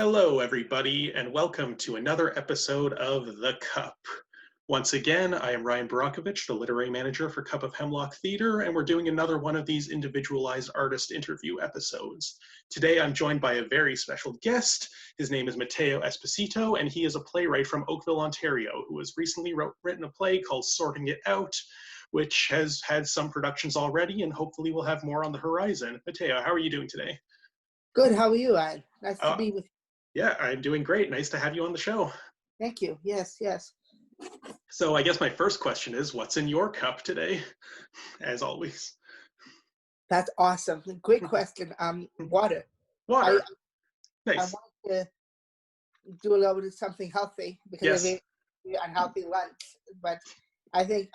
Hello, everybody, and welcome to another episode of The Cup. Once again, I am Ryan Borochovitz, the literary manager for Cup of Hemlock Theatre, and we're doing another one of these individualized artist interview episodes. Today, I'm joined by a very special guest. His name is Matteo Esposito, and he is a playwright from Oakville, Ontario, who has recently written a play called Sorting It Out, which has had some productions already, and hopefully will have more on the horizon. Matteo, how are you doing today? Good. How are you, Ryan? Nice to be with you. Yeah, I'm doing great. Nice to have you on the show. Thank you. Yes, yes. So I guess my first question is, what's in your cup today, as always? That's awesome. Great question. Water. Water. I Nice. wanted to do a little bit of something healthy because Yes. of the unhealthy lunch. But I think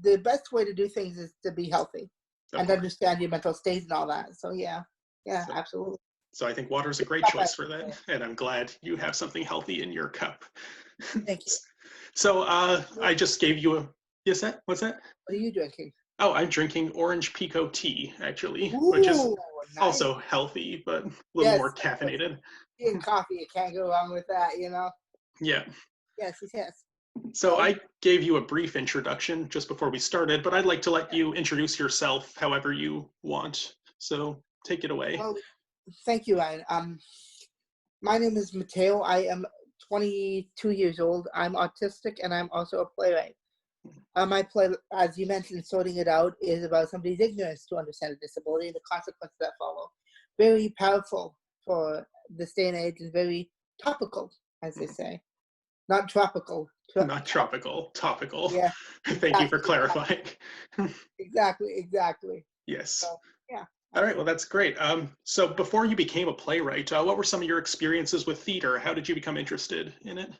the best way to do things is to be healthy and understand your mental state and all that. So yeah, absolutely. So I think water is a great choice for that, and I'm glad you have something healthy in your cup. Thank you. So I just gave you a, yes, what's that? What are you drinking? Oh, I'm drinking orange pico tea, actually, Ooh, which is nice. also healthy, but a little more caffeinated. Tea and coffee, you can't go wrong with that, you know? Yeah. Yes. So I gave you a brief introduction just before we started, but I'd like to let you introduce yourself however you want. So take it away. Well, thank you, Ryan. My name is Matteo. I am 22 years old. I'm autistic, and I'm also a playwright. My play, as you mentioned, Sorting It Out, is about somebody's ignorance to understand a disability and the consequences that follow. Very powerful for this day and age, and very topical, as they say. Not tropical. Not tropical, topical. Yeah. Thank you for clarifying. Exactly. Yes. So, yeah. All right, well, that's great. So before you became a playwright, what were some of your experiences with theater? How did you become interested in it?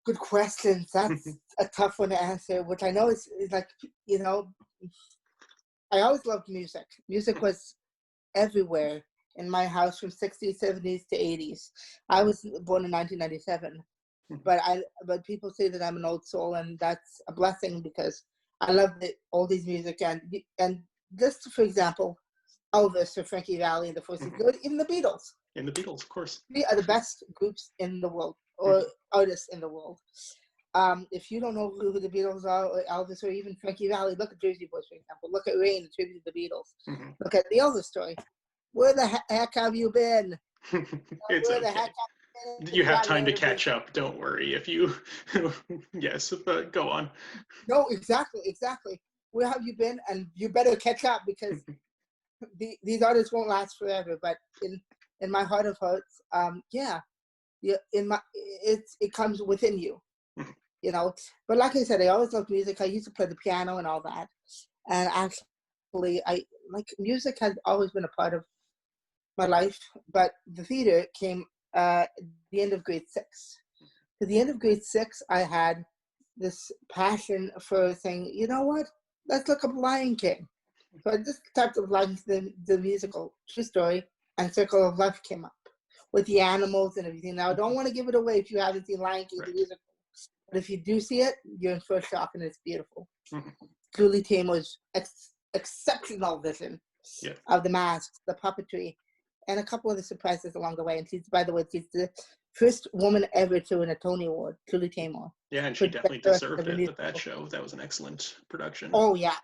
Good questions. That's a tough one to answer, which I know is like, you know, I always loved music. Music was everywhere in my house from 60s, 70s to 80s. I was born in 1997, but people say that I'm an old soul, and that's a blessing because I love all these music and just for example, Elvis or Frankie Valli and the Four Seasons, even the Beatles. In the Beatles, of course. They are the best groups in the world, or artists in the world. If you don't know who the Beatles are, or Elvis, or even Frankie Valli, look at Jersey Boys, for example. Look at Rain, a tribute to the Beatles. Look at the Elvis story. Where the heck have you been? It's Where okay. the heck have you been? You have time to catch up. Don't worry. If you, yes, but go on. No, exactly. Where have you been? And you better catch up because these artists won't last forever. But in my heart of hearts, it comes within you, you know. But like I said, I always loved music. I used to play the piano and all that, and actually, music has always been a part of my life. But the theater came at the end of grade 6. At the end of grade 6, I had this passion for saying, you know what? Let's look up Lion King. So I just typed up Lion King, the musical, true story, and Circle of Life came up with the animals and everything. Now, I don't want to give it away if you haven't seen Lion King, the musical. But if you do see it, you're in for a shock, and it's beautiful. Julie Taymor's exceptional vision of the masks, the puppetry, and a couple of the surprises along the way. And she's the first woman ever to win a Tony Award, Julie Taymor. Yeah, and she definitely deserved it with that show. That was an excellent production. Oh yeah.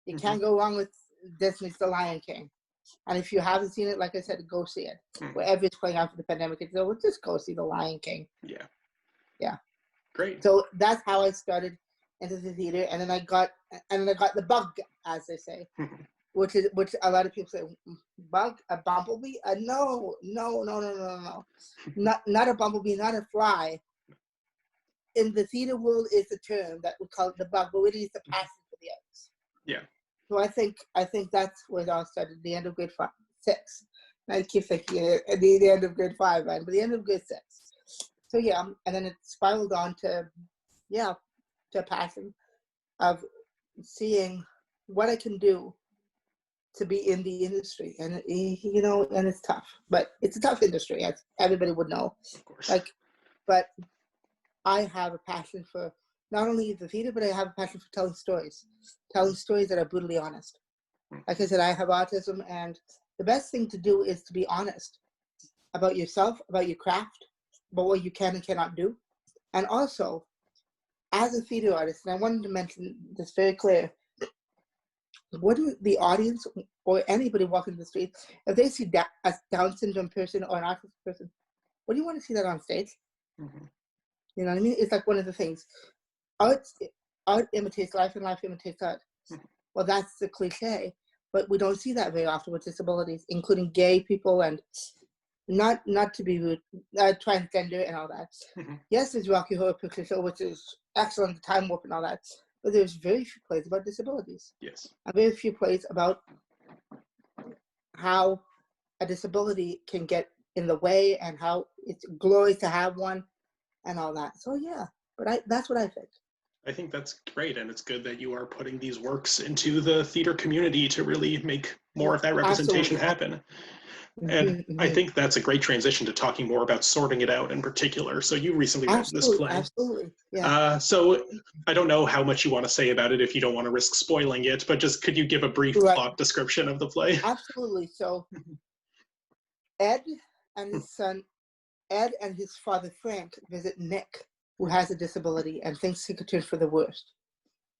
You can't go wrong with Disney's The Lion King. And if you haven't seen it, like I said, go see it. Wherever it's playing after the pandemic, just go see The Lion King. Yeah. Great. So that's how I started into the theater, and then I got the bug, as they say, which a lot of people say, bug, a bumblebee? No, not a bumblebee, not a fly. In the theater world, is a term that we call it the bug, but really it's a passion for the arts. Yeah. So I think that's where it all started. The end of grade 6. I keep thinking at the end of grade 5, right? But the end of grade 6. So yeah, and then it spiraled on to a passion of seeing what I can do to be in the industry, and you know, and it's tough, but it's a tough industry, as everybody would know. Of course. But I have a passion for not only the theater, but I have a passion for telling stories that are brutally honest. Like I said, I have autism, and the best thing to do is to be honest about yourself, about your craft, about what you can and cannot do. And also, as a theater artist, and I wanted to mention this very clear, wouldn't the audience or anybody walking the street, if they see a Down syndrome person or an autistic person, what do you want to see that on stage? Mm-hmm. You know what I mean? It's like one of the things. Art imitates life and life imitates art. Mm-hmm. Well, that's the cliche, but we don't see that very often with disabilities, including gay people and not to be rude, transgender and all that. Mm-hmm. Yes, there's Rocky Horror Picture Show, which is excellent, Time Warp and all that, but there's very few plays about disabilities. Yes. And very few plays about how a disability can get in the way and how it's glorious to have one and all that. So yeah, but that's what I think. I think that's great, and it's good that you are putting these works into the theater community to really make more of that representation happen. And I think that's a great transition to talking more about Sorting It Out in particular. So you recently read this play. Absolutely, yeah. So I don't know how much you want to say about it if you don't want to risk spoiling it, but just could you give a brief plot description of the play? Absolutely. So Ed and his father Frank visit Nick, who has a disability and thinks he could turn for the worst.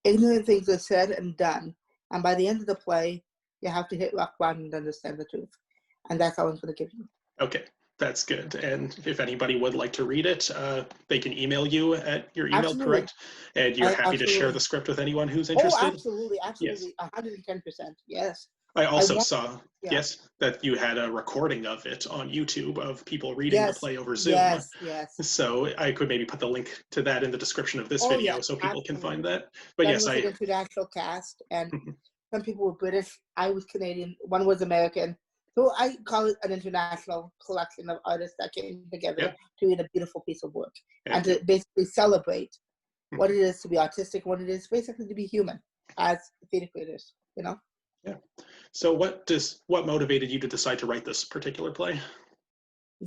Ignorant things are said and done, and by the end of the play, you have to hit rock bottom and understand the truth. And that's all I'm going to give you. Okay, that's good. And if anybody would like to read it, they can email you at your email, correct? And you're happy to share the script with anyone who's interested? Oh, absolutely, yes. 110%, yes. I also saw, that you had a recording of it on YouTube of people reading the play over Zoom. Yes. So I could maybe put the link to that in the description of this video so people can find that. But yes, an international cast, and some people were British. I was Canadian. One was American. So I call it an international collection of artists that came together to create a beautiful piece of work and to basically celebrate what it is to be autistic, what it is basically to be human as theater creators, you know? Yeah. So what motivated you to decide to write this particular play?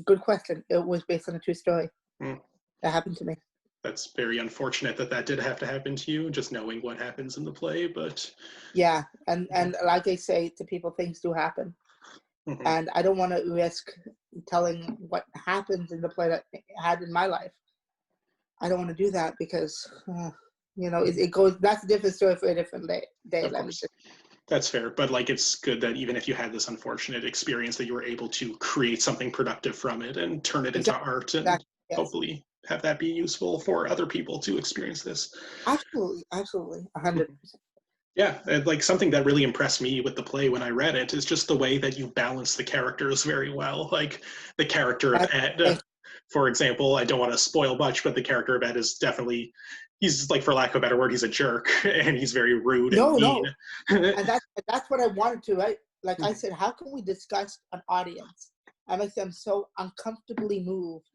Good question. It was based on a true story that happened to me. That's very unfortunate that did have to happen to you, just knowing what happens in the play, but... Yeah, and like I say to people, things do happen. And I don't want to risk telling what happens in the play that I had in my life. I don't want to do that because, it goes, that's a different story for a different day. Of course. That's fair. But it's good that even if you had this unfortunate experience that you were able to create something productive from it and turn it into art and hopefully have that be useful for other people to experience this. Absolutely. 100%. Yeah, and something that really impressed me with the play when I read it is just the way that you balance the characters very well. Like the character of Ed, for example, I don't want to spoil much, but the character of Ed is definitely, he's for lack of a better word, he's a jerk and he's very rude and mean. And that's what I wanted to, right? Like I said, how can we discuss an audience and make them so uncomfortably moved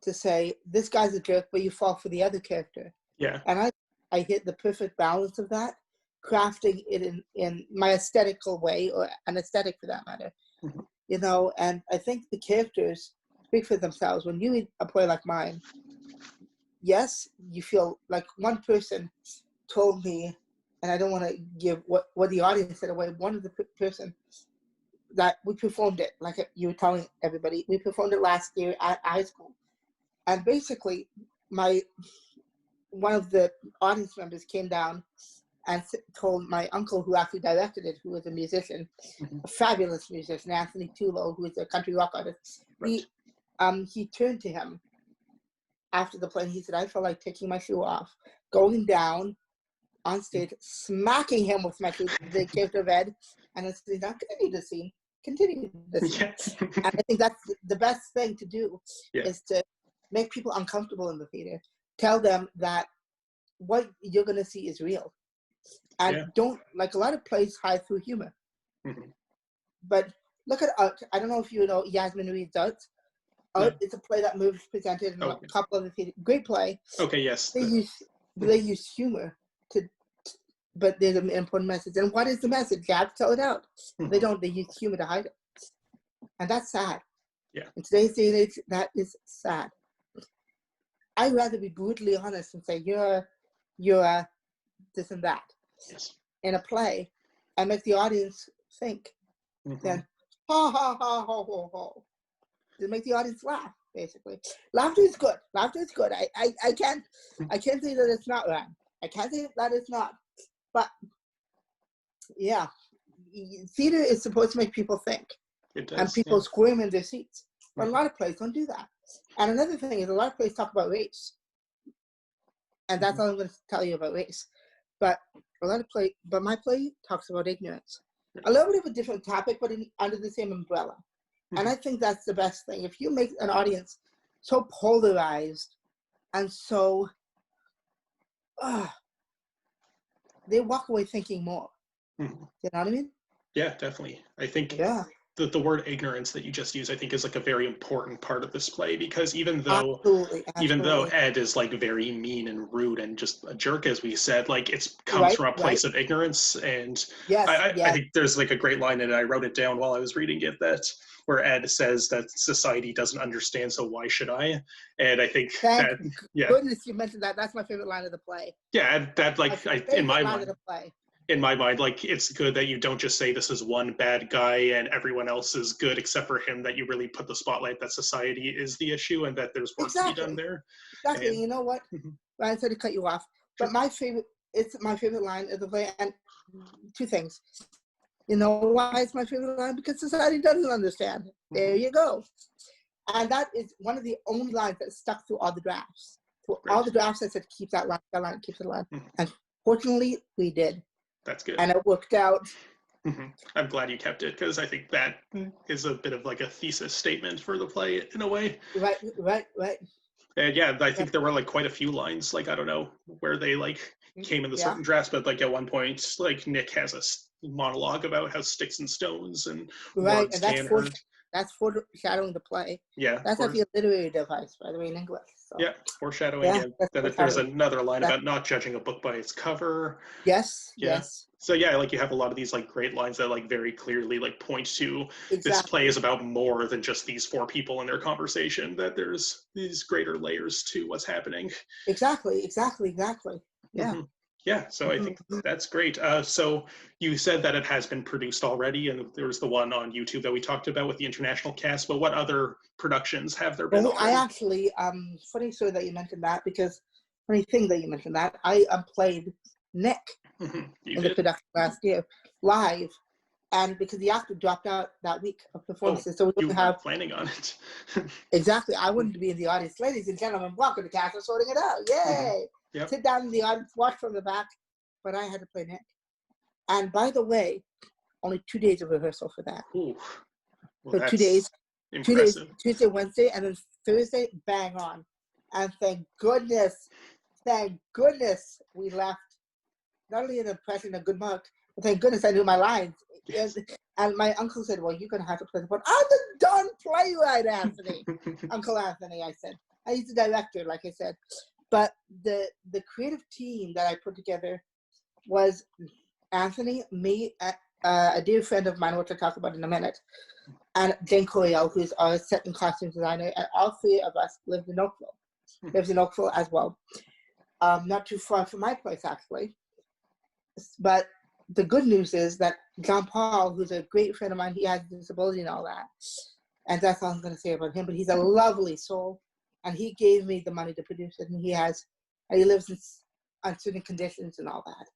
to say, this guy's a jerk, but you fall for the other character. Yeah. And I hit the perfect balance of that, crafting it in my aesthetical way, or an aesthetic for that matter, and I think the characters speak for themselves. When you read a play like mine, yes, you feel like one person told me, and I don't want to give what the audience said away, one of the person that we performed it, like you were telling everybody, we performed it last year at high school. And basically, one of the audience members came down and told my uncle, who actually directed it, who was a musician, a fabulous musician, Anthony Tulo, who is a country rock artist. Right. He turned to him after the play and he said, I felt like taking my shoe off, going down on stage, smacking him with my shoe, the character of Ed, and I said, now continue this scene. And I think that's the best thing to do, is to make people uncomfortable in the theater. Tell them that what you're going to see is real. And don't, a lot of plays hide through humor. But look at Art. I don't know if you know Yasmin Reed's Art. Art is a play that Moves presented in a couple of the theater. Great play. Okay, yes. They use humor but there's an important message. And what is the message? You have to tell it out. They don't. They use humor to hide it. And that's sad. Yeah. In today's day and age, that is sad. I'd rather be brutally honest and say, you're this and that in a play and make the audience think, then, ha, ha, ha, ho, ho, ho. to make the audience laugh, basically. Laughter is good. Laughter is good. I can't say that it's not, Ryan. I can't say that it's not. But yeah, theater is supposed to make people think. It does, and people squirm in their seats. But a lot of plays don't do that. And another thing is a lot of plays talk about race. And that's all I'm going to tell you about race. But my play talks about ignorance. A little bit of a different topic, but under the same umbrella. And I think that's the best thing. If you make an audience so polarized and so, they walk away thinking more. You know what I mean? Yeah, definitely. I think the word ignorance that you just used, I think, is like a very important part of this play, because even though Ed is like very mean and rude and just a jerk, as we said, like it comes from a place of ignorance. And I think there's like a great line in it. I wrote it down while I was reading it, that where Ed says that society doesn't understand, so why should I? And I think goodness you mentioned that. That's my favorite line of the play. Yeah, that like in my mind, like it's good that you don't just say this is one bad guy and everyone else is good except for him, that you really put the spotlight that society is the issue and that there's work to be done there. Exactly. And you know what? Ryan, sorry to cut you off, but it's my favorite line of the play, and two things. You know why it's my favorite line? Because society doesn't understand. There you go. And that is one of the only lines that stuck through all the drafts. All the drafts that said, keep that line, keep that line. And fortunately, we did. That's good. And it worked out. I'm glad you kept it, because I think that is a bit of like a thesis statement for the play in a way. Right. And yeah, I think there were like quite a few lines, like I don't know where they like came in the certain drafts, but like at one point, like Nick has a monologue about how sticks and stones and words and that's can hurt. That's foreshadowing the play. Yeah, that's actually a literary device, by the way, in English. So. Yeah, foreshadowing. Yeah, then there's another line about not judging a book by its cover. Yes. So yeah, like you have a lot of these like great lines that like very clearly like point to this play is about more than just these four people in their conversation, that there's these greater layers to what's happening. Exactly. Yeah. Yeah, so I think that's great. So you said that it has been produced already, and there's the one on YouTube that we talked about with the international cast, but what other productions have there been? Well, I actually, funny story that you mentioned that, because funny thing that you mentioned that, I played Nick in the production last year, live, and because the actor dropped out that week of performances, so we wouldn't have planning on it. Exactly, I wouldn't be in the audience. Ladies and gentlemen, welcome to Cast of Sorting It Out. Yay! Sit down in the audience, watch from the back, but I had to play Nick. And by the way, only 2 days of rehearsal for that. Well, so 2 days, impressive. 2 days, Tuesday, Wednesday, and then Thursday, bang on. And thank goodness, we left not only an impression, a good mark, but thank goodness I knew my lines. And my uncle said, well, you're going to have to play the part. I'm the darn playwright, Anthony. Uncle Anthony, I said. He's the director, like I said. But the creative team that I put together was Anthony, me, a dear friend of mine, which I'll talk about in a minute, and Jane Coriel, who's our set and costume designer, and all three of us lives in Oakville as well. Not too far from my place, actually. But the good news is that John Paul, who's a great friend of mine, he has a disability and all that. And that's all I'm going to say about him. But he's a lovely soul. And he gave me the money to produce it. And he lives in uncertain conditions and all that.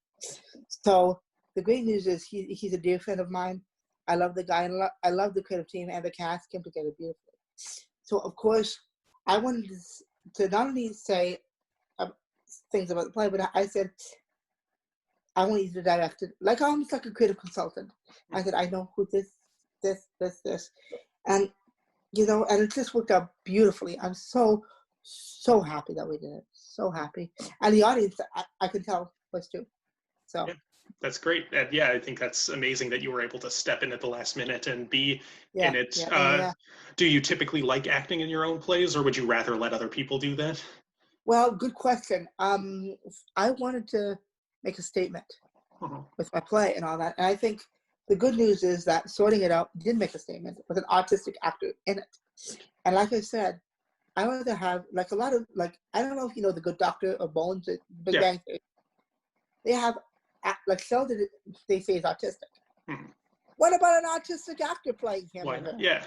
So the great news is he's a dear friend of mine. I love the guy. And I love the creative team, and the cast came together beautifully. So, of course, I wanted to not only say things about the play, but I said, I want you to direct it, like almost like a creative consultant. I said, I know who this. And, and it just worked out beautifully. I'm so happy that we did it. So happy. And the audience, I could tell, was too. So. Yeah, that's great. And yeah, I think that's amazing that you were able to step in at the last minute and be in it. Do you typically like acting in your own plays, or would you rather let other people do that? Well, good question. I wanted to make a statement with my play and all that. And I think the good news is that Sorting It Out did make a statement with an autistic actor in it. And like I said, I wanted to have like a lot of, like, I don't know if you know The Good Doctor or Bones, Big Bang Theory. They have, like Sheldon, they say is autistic. What about an autistic actor playing him? Why not? Yeah.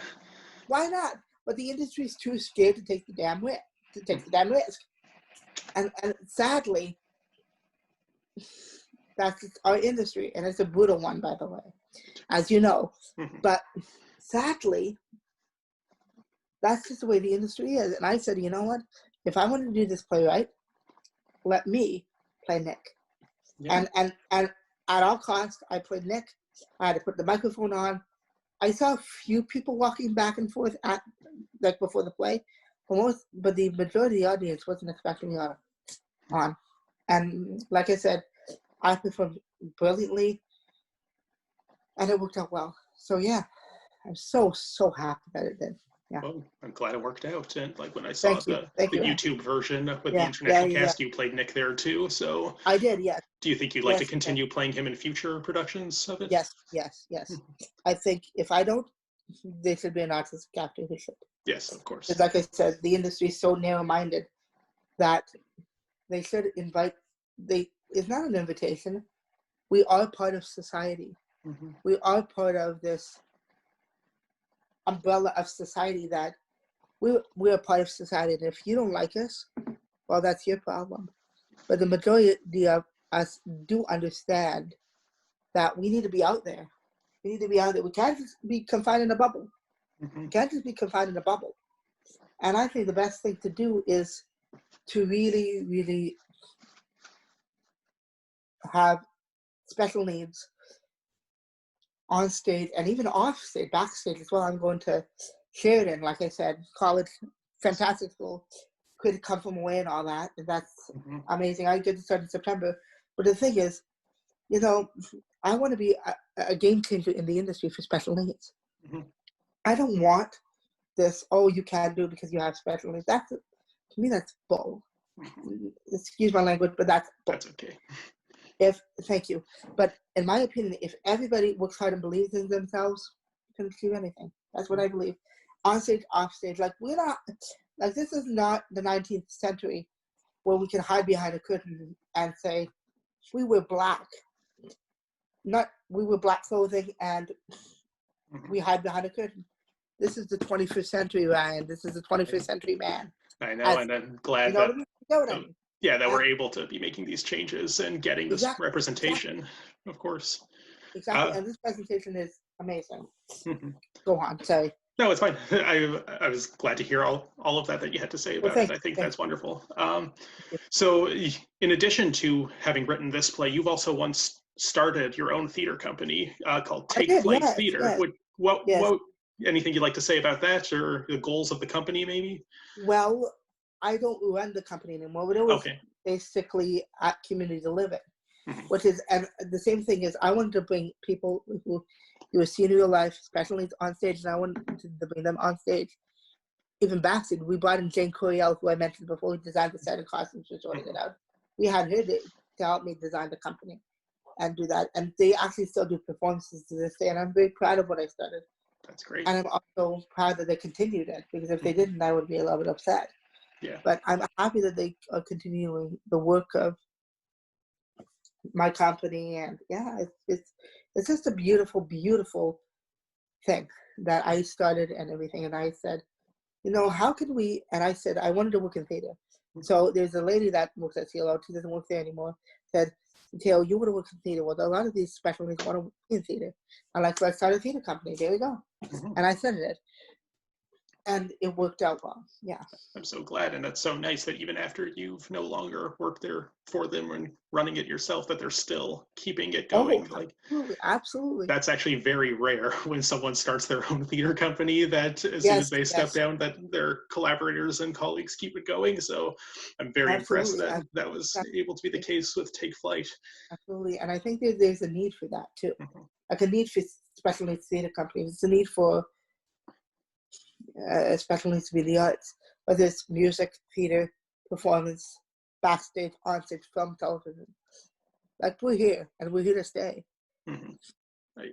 Why not? but the industry's too scared to take the damn risk. And sadly, that's our industry, and it's a brutal one, by the way, as you know. But sadly, that's just the way the industry is. And I said, you know what? If I want to do this playwright, let me play Nick. Yeah. And at all costs, I played Nick. I had to put the microphone on. I saw a few people walking back and forth like before the play, but the majority of the audience wasn't expecting me on. And like I said, I performed brilliantly, and it worked out well. So yeah, I'm so happy that it did. Yeah. Well, I'm glad it worked out. And like when I saw the YouTube version with the international cast, you played Nick there too. So I did, yes. Do you think you'd like to continue playing him in future productions of it? Yes. I think if I don't, there should be an artist chapter who should. Yes, of course. Because like I said, the industry is so narrow-minded that they should invite. It's not an invitation. We are part of society. We are part of this umbrella of society that we're a part of society. And if you don't like us, well, that's your problem. But the majority of us do understand that we need to be out there. We need to be out there. We can't just be confined in a bubble. We can't just be confined in a bubble. And I think the best thing to do is to really, really have special needs on stage and even off stage, backstage as well. I'm going to Sheridan, like I said, college, fantastic school, could come from away and all that. And that's amazing. I get to start in September. But the thing is, you know, I want to be a game changer in the industry for special needs. I don't want this, oh, you can't do it because you have special needs. To me, that's bull. Excuse my language, but that's bull. That's okay. Thank you. But in my opinion, if everybody works hard and believes in themselves, you can achieve anything. That's what I believe. On stage, off stage, this is not the 19th century where we can hide behind a curtain and say, we wear black. We wear black clothing and we hide behind a curtain. This is the 21st century, Ryan. This is the 21st century man. I know, and I'm glad that we're able to be making these changes and getting this representation, of course. Exactly, and this presentation is amazing. Go on, sorry. No, it's fine. I was glad to hear all of that you had to say about it. I think that's wonderful. So in addition to having written this play, you've also once started your own theater company called Take Flight Theater. What anything you'd like to say about that, or the goals of the company, maybe? Well, I don't run the company anymore, but it was basically at Community to Live It, which is, and the same thing is, I wanted to bring people who you were seeing in real life, special needs, on stage, and I wanted to bring them on stage. Even backstage, we brought in Jane Coriel, who I mentioned before, who designed the set and costumes, which sorted it out. We had her to help me design the company and do that, and they actually still do performances to this day, and I'm very proud of what I started. That's great. And I'm also proud that they continued it, because if they didn't, I would be a little bit upset. Yeah. But I'm happy that they are continuing the work of my company, and it's just a beautiful, beautiful thing that I started and everything. And I said, you know, how can we? And I said I wanted to work in theater. So there's a lady that works at CLO. She doesn't work there anymore. Said, Matteo, you want to work in theater? Well, a lot of these special needs want to work in theater. I'm like, let's start a theater company. There we go. And I started it. And it worked out well. Yeah. I'm so glad. And that's so nice that even after you've no longer worked there for them and running it yourself, that they're still keeping it going. Absolutely. That's actually very rare when someone starts their own theater company, that as soon as they step down, that their collaborators and colleagues keep it going. So I'm very impressed that that was able to be the case with Take Flight. Absolutely. And I think there's a need for that too. Like a need for special needs theater companies. It's a need for special needs to be the arts, whether it's music, theater, performance, backstage, onstage, film, television. Like, we're here, and we're here to stay. I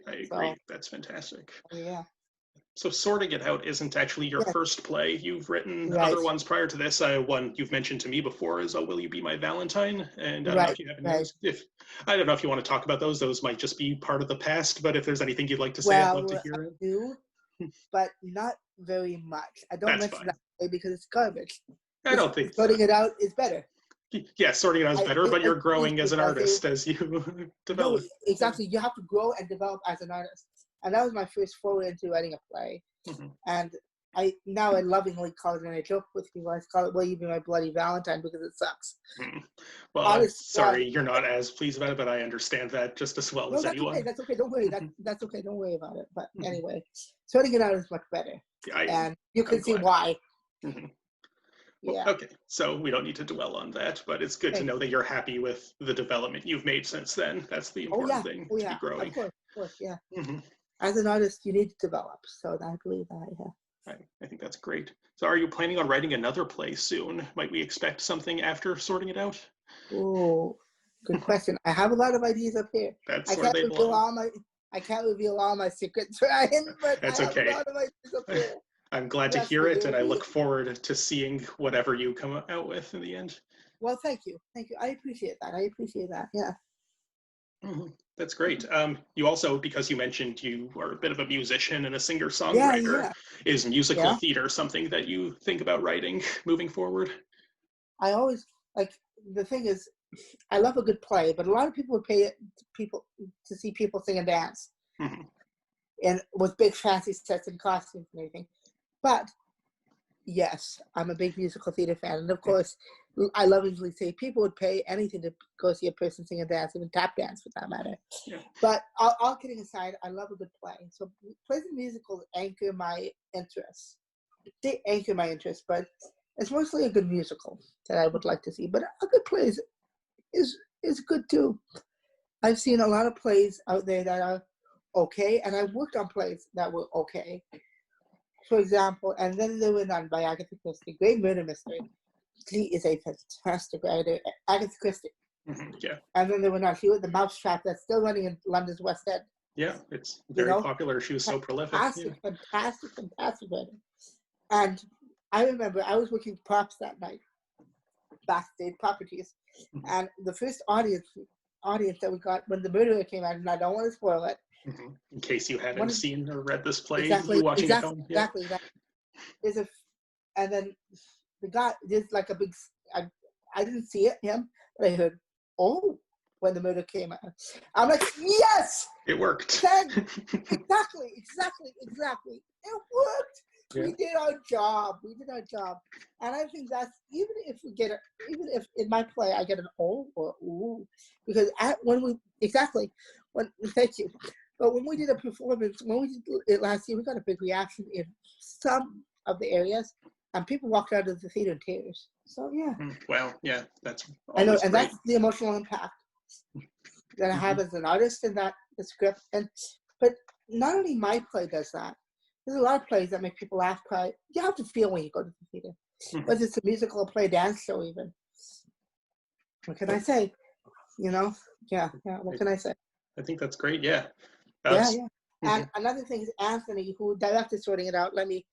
agree. That's fantastic. Yeah. So Sorting It Out isn't actually your first play. You've written other ones prior to this. One you've mentioned to me before is Will You Be My Valentine? And I don't know if you have any I don't know if you want to talk about those. Those might just be part of the past, but if there's anything you'd like to say, I'd love to hear it. but not very much. I don't That's mention fine. that way because it's garbage. I don't think sorting it out is better. Yeah, sorting it out is better, but you're growing as an artist as you No, develop. exactly. You have to grow and develop as an artist. And that was my first foray into writing a play. Mhm. And I lovingly call it, and I joke with people, I call it, "Will You Be My Bloody Valentine?" because it sucks. Well, I'm sorry you're not as pleased about it, but I understand that just as well No, as that's anyone. okay. That's okay. Don't worry. That's okay. Don't worry about it. But anyway, sorting it out is much better. And you can see why. Mhm. Well, Yeah. okay, so we don't need to dwell on that, but it's good to know that you're happy with the development you've made since then. That's the important thing, to be growing. Of course, yeah. Mm-hmm. As an artist, you need to develop. So I believe that, yeah. I think that's great. So are you planning on writing another play soon? Might we expect something after sorting it out? Oh, good question. I have a lot of ideas up here. That's where they belong. I can't reveal all my secrets, Ryan, but That's I have okay. a lot of ideas up here. I'm glad to hear it, and I look forward to seeing whatever you come out with in the end. Well, thank you. I appreciate that. Yeah. Mm-hmm. That's great. You also, because you mentioned you are a bit of a musician and a singer-songwriter, is musical theater something that you think about writing moving forward? I always, the thing is, I love a good play, but a lot of people would pay people to see people sing and dance, and with big fancy sets and costumes and everything. But yes, I'm a big musical theater fan, and of course, I lovingly say people would pay anything to go see a person sing and dance, even tap dance for that matter. Yeah. But all kidding aside, I love a good play. So plays and musicals anchor my interest. They anchor my interest, but it's mostly a good musical that I would like to see. But a good play is good too. I've seen a lot of plays out there that are okay, and I've worked on plays that were okay. For example, And Then There Were None by Agatha Christie, great murder mystery. She is a fantastic writer, Agatha Christie. Yeah. And Then There Were None. She was the mousetrap that's still running in London's West End. Yeah, it's very popular. She was so prolific. Fantastic writer. And I remember I was working props that night, backstage properties, and the first audience that we got when the murderer came out, and I don't want to spoil it. In case you haven't seen or read this play, exactly, watching the film. Yeah. Exactly. And then the guy, there's like a big, I didn't see him, but I heard, "Oh," when the murder came out. I'm like, yes! It worked. Exactly. It worked. Yeah. We did our job. And I think that's, even if in my play I get an "oh" or "ooh," because thank you. But when we did a performance, when we did it last year, we got a big reaction in some of the areas, and people walked out of the theater in tears. So yeah. Well, yeah, that's I know, and great. that's the emotional impact that I have as an artist in that the script. But not only my play does that. There's a lot of plays that make people laugh, cry. You have to feel when you go to the theater, whether it's a musical, a play, dance show, even. What can I say? Yeah. What can I say? I think that's great. Yeah. And another thing is Anthony, who directed Sorting It Out. Let me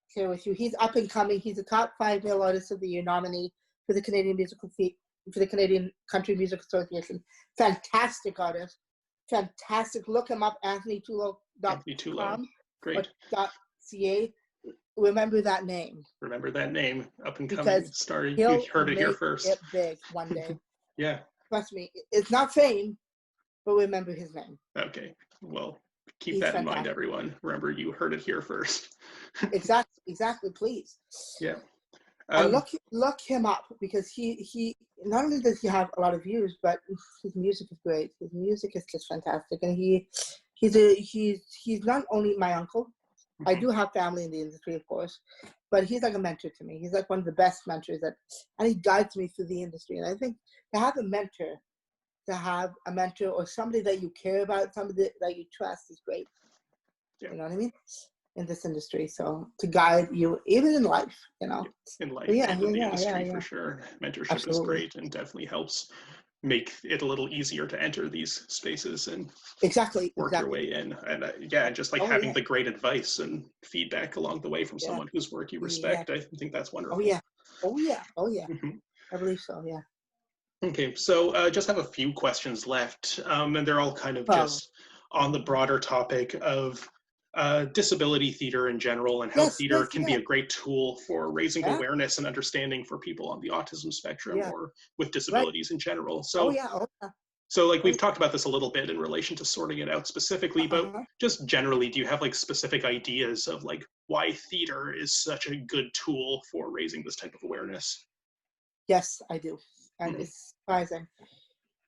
share with you. He's up and coming. He's a top 5 male artist of the year nominee for the Canadian Country Music Association. Fantastic artist. Fantastic. Look him up, AnthonyTulo.com. Great. .ca. Remember that name. Up and coming star. You heard it here first. It big one day. Yeah. Trust me, it's not fame, but remember his name. Okay. Well, keep that in mind, everyone. Remember, you heard it here first. Exactly. Please. Yeah. And look him up, because he not only does he have a lot of views, but his music is great. His music is just fantastic, and he's not only my uncle. I do have family in the industry, of course, but he's like a mentor to me. He's like one of the best mentors and he guides me through the industry. And I think to have a mentor or somebody that you care about, somebody that you trust is great. Yeah. You know what I mean? In this industry, so to guide you even in life, In life, in the industry, for sure. Mentorship is great and definitely helps make it a little easier to enter these spaces and work your way in. And just like having the great advice and feedback along the way from someone whose work you respect, I think that's wonderful. Oh yeah. I believe so. Yeah. Okay, so just have a few questions left, and they're all kind of just on the broader topic of disability theater in general, and how theater Yes, can be a great tool for raising yeah, awareness and understanding for people on the autism spectrum yeah, or with right. disabilities in general. Oh So, yeah, oh yeah, so like oh we've yeah. talked about this a little bit in relation to sorting it out specifically, but Uh-huh. just generally, do you have like specific ideas of like why theater is such a good tool for raising this type of awareness? Yes, I do, and Hmm. it's surprising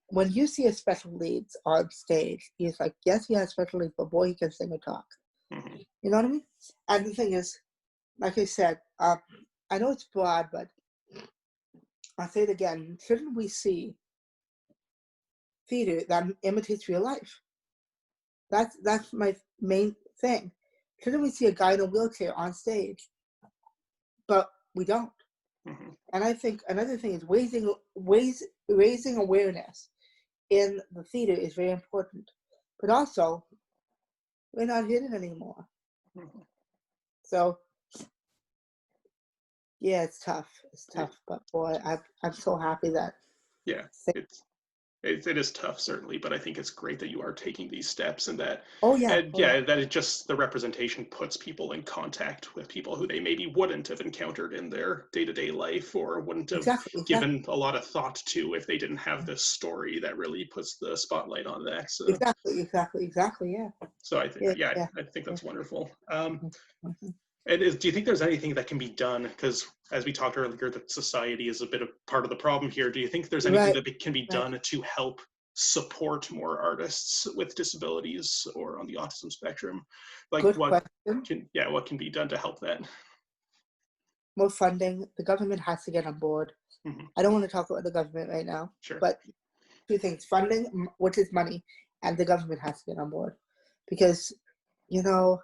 when you see a special needs on stage. He's like, yes, he has special needs, but boy, he can sing or talk. Hmm. You know what I mean? And the thing is, like I said, I know it's broad, but I'll say it again. Shouldn't we see theater that imitates real life? That's my main thing. Shouldn't we see a guy in a wheelchair on stage? But we don't. Hmm. And I think another thing is raising awareness in the theater is very important. But also, we're not hidden anymore. Hmm. So yeah, it's tough. It's tough. But boy, I'm so happy that. Yeah, it is tough, certainly, but I think it's great that you are taking these steps, and that, Oh yeah. and Oh yeah. yeah, that it just the representation puts people in contact with people who they maybe wouldn't have encountered in their day-to-day life, or wouldn't have Exactly. Exactly. given a lot of thought to if they didn't have this story that really puts the spotlight on that. So, Exactly. Exactly. Exactly. Yeah. so I think, Yeah. yeah, Yeah. I think Yeah. that's wonderful. Mhm, mhm. And do you think there's anything that can be done? Because as we talked earlier, that society is a bit of part of the problem here. Do you think there's anything Right. that can be Right. done to help support more artists with disabilities or on the autism spectrum? Like Good question. what can be done to help that? More funding. The government has to get on board. Hmm. I don't want to talk about the government right now, Sure. but two things: funding, which is money, and the government has to get on board, because you know,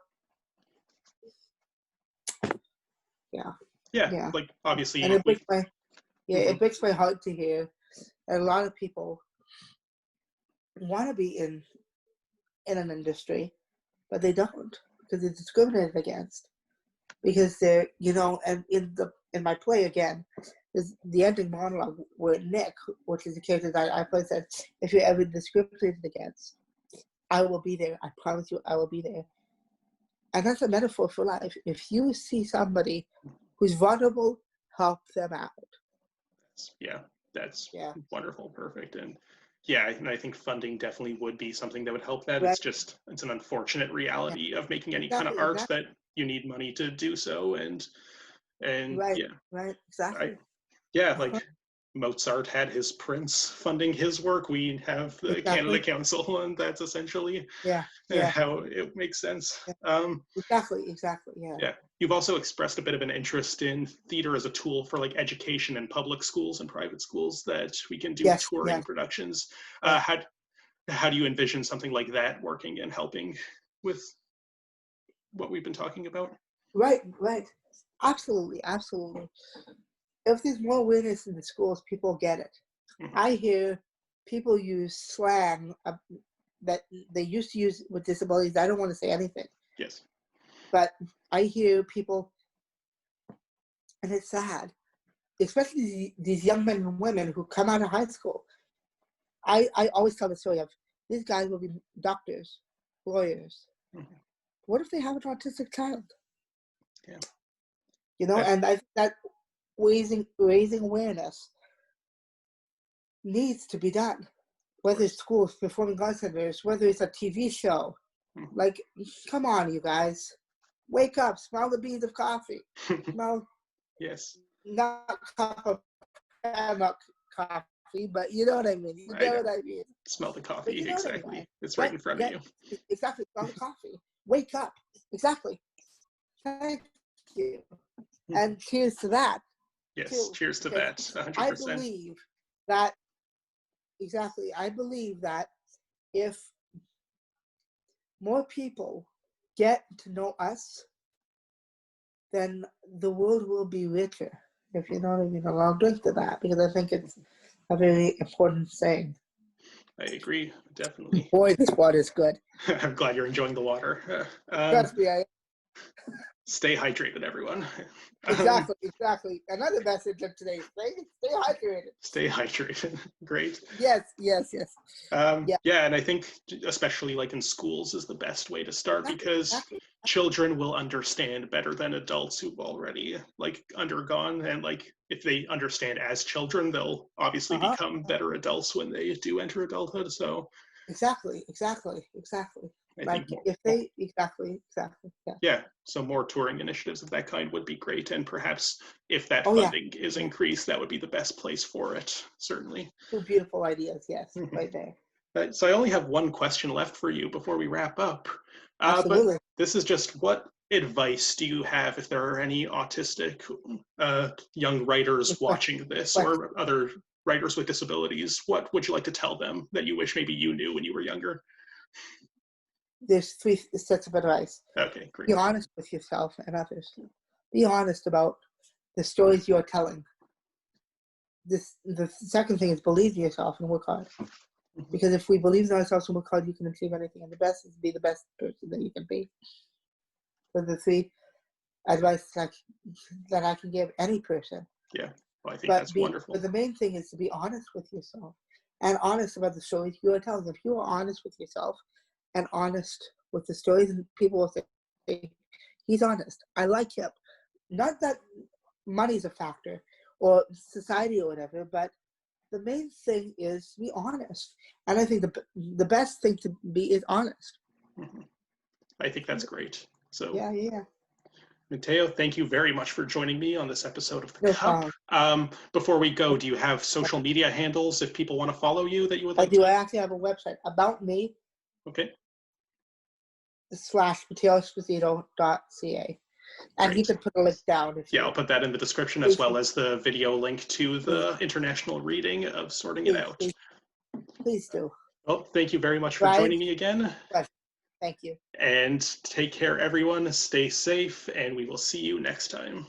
yeah, Yeah, yeah, like and obviously it we. breaks my Mhm. it breaks my heart to hear that a lot of people want to be in an industry, but they don't because they're discriminated against because they're and in my play again is the ending monologue where Nick, which is the character that I play, says, if you're ever discriminated against, I will be there. I promise you, I will be there. And that's a metaphor for life. If you see somebody who's vulnerable, help them out. Yeah, that's Yeah. wonderful, perfect, and yeah, and I think funding definitely would be something that would help that. Right. It's an unfortunate Yeah. reality of making any kind of Exactly. art Exactly. that you need money to do so, and Right. yeah, Right. I Exactly. yeah, Uh-huh. like Mozart had his prince funding his work. We have the Canada Exactly. Council, and that's essentially Yeah. Yeah. how it makes sense. Yeah. Exactly. Exactly. Yeah. Yeah. You've also expressed a bit of an interest in theater as a tool for like education in public schools and private schools that we can do Yes. touring Yes. productions. Yeah. How do you envision something like that working and helping with what we've been talking about? Right. Right. Absolutely. Absolutely. If there's more awareness in the schools, people get it. Hmm. I hear people use slang that they used to use with disabilities. I don't want to say anything, Yes. but I hear people, and it's sad, especially these young men and women who come out of high school. I always tell the story of these guys will be doctors, lawyers. Hmm. What if they have an autistic child? Yeah. I, And I think that raising awareness needs to be done. of Whether it's course. schools, performing arts centers, whether it's a TV show. Hmm. Like, come on, you guys. Wake up, smell the beans of coffee. Smell Yes. not cup of hemlock coffee, but you know what I mean. You I know know. what I mean. Smell the But coffee. you know what I mean. Exactly. It's right Get in front of get you. exactly smell the coffee. Wake up. Exactly. Thank you. Mhm. And cheers to that Yes. too. Cheers to Because that. I 100%. believe that I believe that if more people get to know us, then the world will be richer. If you know what I mean. And I'll drink to that because I think it's a very important saying. I agree. Definitely. Boy, this water is good. I'm glad you're enjoying the water. Trust me, Stay hydrated, everyone. Um, exactly. Another message of today's thing: stay hydrated. stay hydrated. Great. Yes. Yeah, Yeah, and I think especially like in schools is the best way to start, because exactly. children will understand better than adults who've already like undergone, and like if they understand as children, they'll obviously Uh-huh. become better adults when they do enter adulthood. So Exactly. I Like think more, if they exactly. Yeah. yeah, so more touring initiatives of that kind would be great, and perhaps if that Oh yeah. funding is increased, that would be the best place for it, certainly. Two beautiful ideas. Yes, Mhm. right there. So I only have one question left for you before we wrap up. But Absolutely. this is just, what advice do you have if there are any autistic young writers Good question. watching this, or other writers with disabilities? What would you like to tell them that you wish maybe you knew when you were younger? There's 3 sets of advice. Okay, great. Be honest with yourself and others. Be honest about the stories you're telling. The second thing is believe in yourself and work hard. Because if we believe in ourselves and work hard, you can achieve anything. And the best is to be the best person that you can be. So the 3 advice that I can give any person. Yeah, well, I think that's wonderful. But the main thing is to be honest with yourself and honest about the stories you are telling. If you are honest with yourself and honest with the stories, and people will say, he's honest, I like him. Not that money's a factor or society or whatever, but the main thing is to be honest. And I think the best thing to be is honest. I think that's great. So Yeah. Matteo, thank you very much for joining me on this episode of The No Cup. problem. Before we go, do you have social media handles if people want to follow you that you would like I do. to? I actually have a website, About Me Okay. /MatteoEsposito.ca. And Great. you can put a link down. I'll put that in the description, as well as the video link to the international reading of Sorting It Out. Please do. Well, thank you very much for joining me again. Thank you. And take care, everyone. Stay safe, and we will see you next time.